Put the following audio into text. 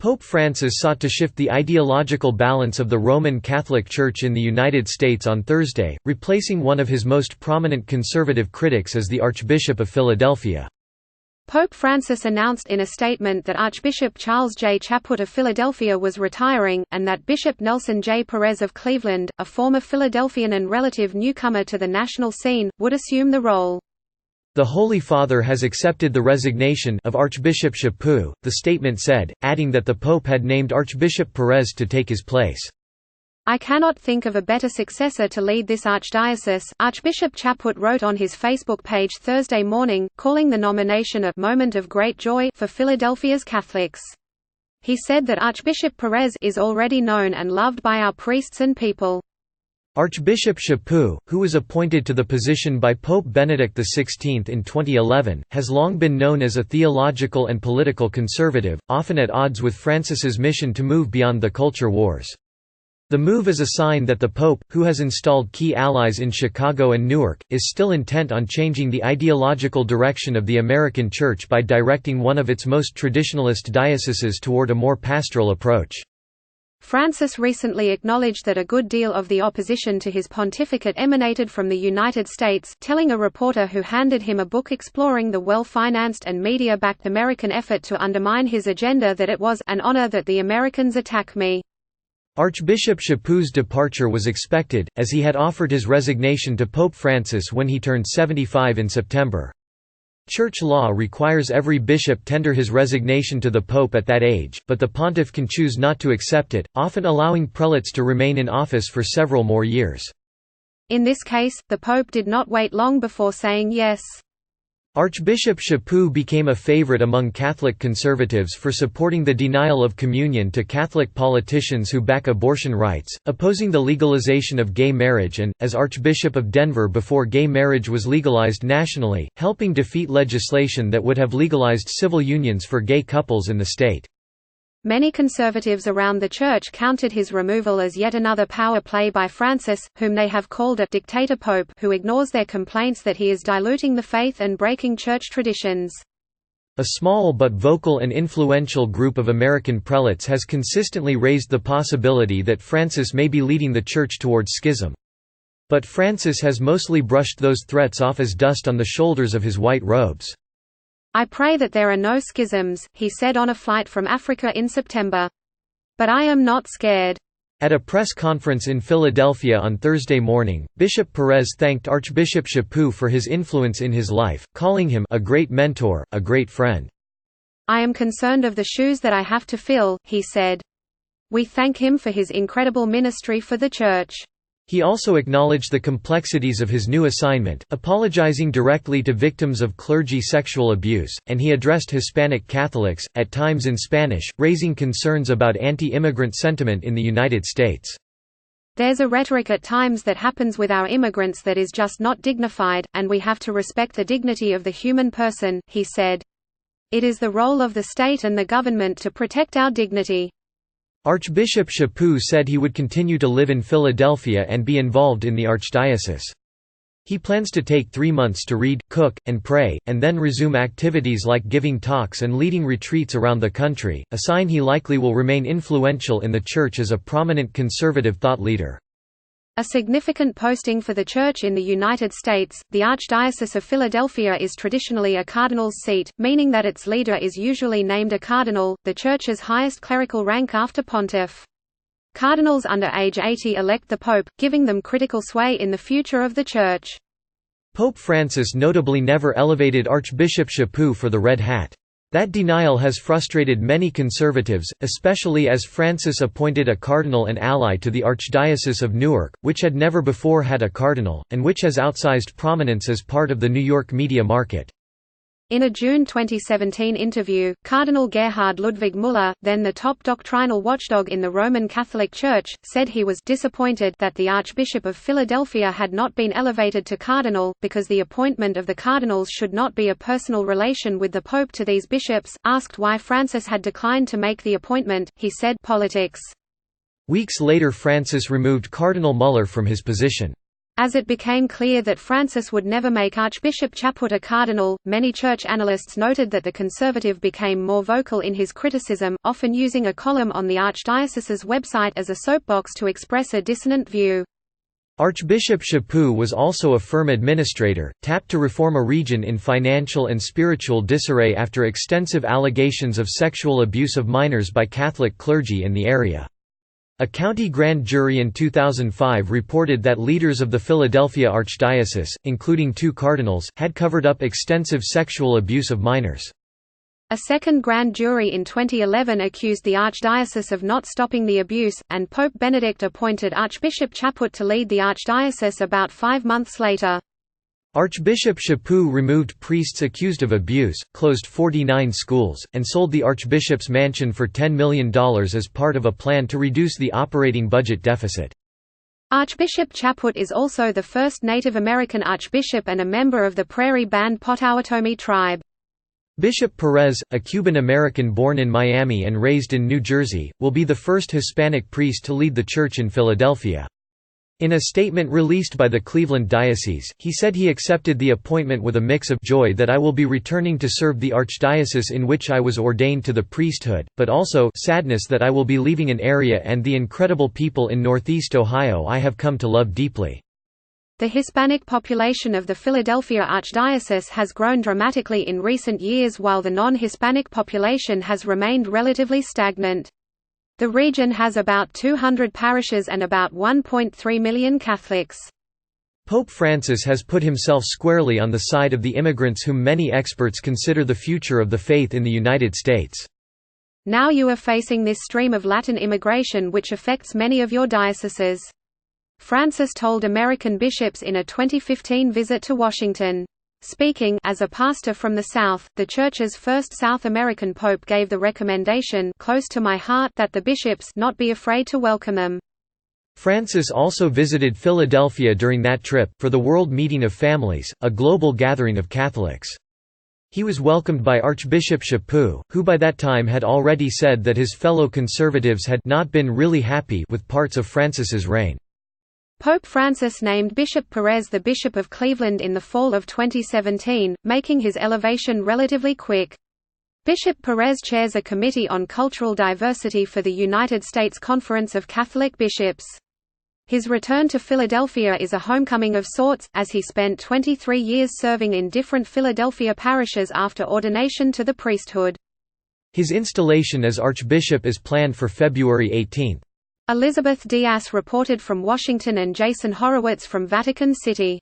Pope Francis sought to shift the ideological balance of the Roman Catholic Church in the United States on Thursday, replacing one of his most prominent conservative critics as the Archbishop of Philadelphia. Pope Francis announced in a statement that Archbishop Charles J. Chaput of Philadelphia was retiring, and that Bishop Nelson J. Perez of Cleveland, a former Philadelphian and relative newcomer to the national scene, would assume the role. The Holy Father has accepted the resignation of Archbishop Chaput, the statement said, adding that the Pope had named Archbishop Perez to take his place. "I cannot think of a better successor to lead this archdiocese," Archbishop Chaput wrote on his Facebook page Thursday morning, calling the nomination a "moment of great joy" for Philadelphia's Catholics. He said that Archbishop Perez is already known and loved by our priests and people. Archbishop Chaput, who was appointed to the position by Pope Benedict XVI in 2011, has long been known as a theological and political conservative, often at odds with Francis's mission to move beyond the culture wars. The move is a sign that the Pope, who has installed key allies in Chicago and Newark, is still intent on changing the ideological direction of the American Church by directing one of its most traditionalist dioceses toward a more pastoral approach. Francis recently acknowledged that a good deal of the opposition to his pontificate emanated from the United States, telling a reporter who handed him a book exploring the well-financed and media-backed American effort to undermine his agenda that it was an honor that the Americans attack me. Archbishop Chaput's departure was expected, as he had offered his resignation to Pope Francis when he turned 75 in September. Church law requires every bishop tender his resignation to the Pope at that age, but the pontiff can choose not to accept it, often allowing prelates to remain in office for several more years. In this case, the Pope did not wait long before saying yes. Archbishop Chaput became a favorite among Catholic conservatives for supporting the denial of communion to Catholic politicians who back abortion rights, opposing the legalization of gay marriage and, as Archbishop of Denver before gay marriage was legalized nationally, helping defeat legislation that would have legalized civil unions for gay couples in the state. Many conservatives around the Church counted his removal as yet another power play by Francis, whom they have called a «dictator pope» who ignores their complaints that he is diluting the faith and breaking Church traditions. A small but vocal and influential group of American prelates has consistently raised the possibility that Francis may be leading the Church towards schism. But Francis has mostly brushed those threats off as dust on the shoulders of his white robes. "I pray that there are no schisms," he said on a flight from Africa in September. "But I am not scared." At a press conference in Philadelphia on Thursday morning, Bishop Perez thanked Archbishop Chaput for his influence in his life, calling him a great mentor, a great friend. "I am concerned of the shoes that I have to fill," he said. "We thank him for his incredible ministry for the Church." He also acknowledged the complexities of his new assignment, apologizing directly to victims of clergy sexual abuse, and he addressed Hispanic Catholics, at times in Spanish, raising concerns about anti-immigrant sentiment in the United States. "There's a rhetoric at times that happens with our immigrants that is just not dignified, and we have to respect the dignity of the human person," he said. "It is the role of the state and the government to protect our dignity." Archbishop Chaput said he would continue to live in Philadelphia and be involved in the archdiocese. He plans to take 3 months to read, cook, and pray, and then resume activities like giving talks and leading retreats around the country, a sign he likely will remain influential in the Church as a prominent conservative thought leader. A significant posting for the Church in the United States, the Archdiocese of Philadelphia is traditionally a cardinal's seat, meaning that its leader is usually named a cardinal, the Church's highest clerical rank after pontiff. Cardinals under age 80 elect the Pope, giving them critical sway in the future of the Church. Pope Francis notably never elevated Archbishop Chaput for the red hat. That denial has frustrated many conservatives, especially as Francis appointed a cardinal and ally to the Archdiocese of Newark, which had never before had a cardinal, and which has outsized prominence as part of the New York media market. In a June 2017 interview, Cardinal Gerhard Ludwig Müller, then the top doctrinal watchdog in the Roman Catholic Church, said he was disappointed that the Archbishop of Philadelphia had not been elevated to cardinal, because the appointment of the cardinals should not be a personal relation with the Pope to these bishops. Asked why Francis had declined to make the appointment, he said, "Politics." Weeks later Francis removed Cardinal Müller from his position. As it became clear that Francis would never make Archbishop Chaput a cardinal, many church analysts noted that the conservative became more vocal in his criticism, often using a column on the archdiocese's website as a soapbox to express a dissonant view. Archbishop Chaput was also a firm administrator, tapped to reform a region in financial and spiritual disarray after extensive allegations of sexual abuse of minors by Catholic clergy in the area. A county grand jury in 2005 reported that leaders of the Philadelphia Archdiocese, including 2 cardinals, had covered up extensive sexual abuse of minors. A second grand jury in 2011 accused the Archdiocese of not stopping the abuse, and Pope Benedict appointed Archbishop Chaput to lead the Archdiocese about 5 months later. Archbishop Chaput removed priests accused of abuse, closed 49 schools, and sold the archbishop's mansion for $10 million as part of a plan to reduce the operating budget deficit. Archbishop Chaput is also the first Native American archbishop and a member of the Prairie Band Potawatomi tribe. Bishop Perez, a Cuban-American born in Miami and raised in New Jersey, will be the first Hispanic priest to lead the church in Philadelphia. In a statement released by the Cleveland Diocese, he said he accepted the appointment with a mix of joy that I will be returning to serve the archdiocese in which I was ordained to the priesthood, but also sadness that I will be leaving an area and the incredible people in Northeast Ohio I have come to love deeply. The Hispanic population of the Philadelphia Archdiocese has grown dramatically in recent years while the non-Hispanic population has remained relatively stagnant. The region has about 200 parishes and about 1.3 million Catholics. Pope Francis has put himself squarely on the side of the immigrants whom many experts consider the future of the faith in the United States. Now you are facing this stream of Latin immigration which affects many of your dioceses. Francis told American bishops in a 2015 visit to Washington. Speaking as a pastor from the South, the Church's first South American pope gave the recommendation close to my heart that the bishops not be afraid to welcome them. Francis also visited Philadelphia during that trip, for the World Meeting of Families, a global gathering of Catholics. He was welcomed by Archbishop Chaput, who by that time had already said that his fellow conservatives had not been really happy with parts of Francis's reign. Pope Francis named Bishop Perez the Bishop of Cleveland in the fall of 2017, making his elevation relatively quick. Bishop Perez chairs a committee on cultural diversity for the United States Conference of Catholic Bishops. His return to Philadelphia is a homecoming of sorts, as he spent 23 years serving in different Philadelphia parishes after ordination to the priesthood. His installation as Archbishop is planned for February 18. Elizabeth Diaz reported from Washington and Jason Horowitz from Vatican City.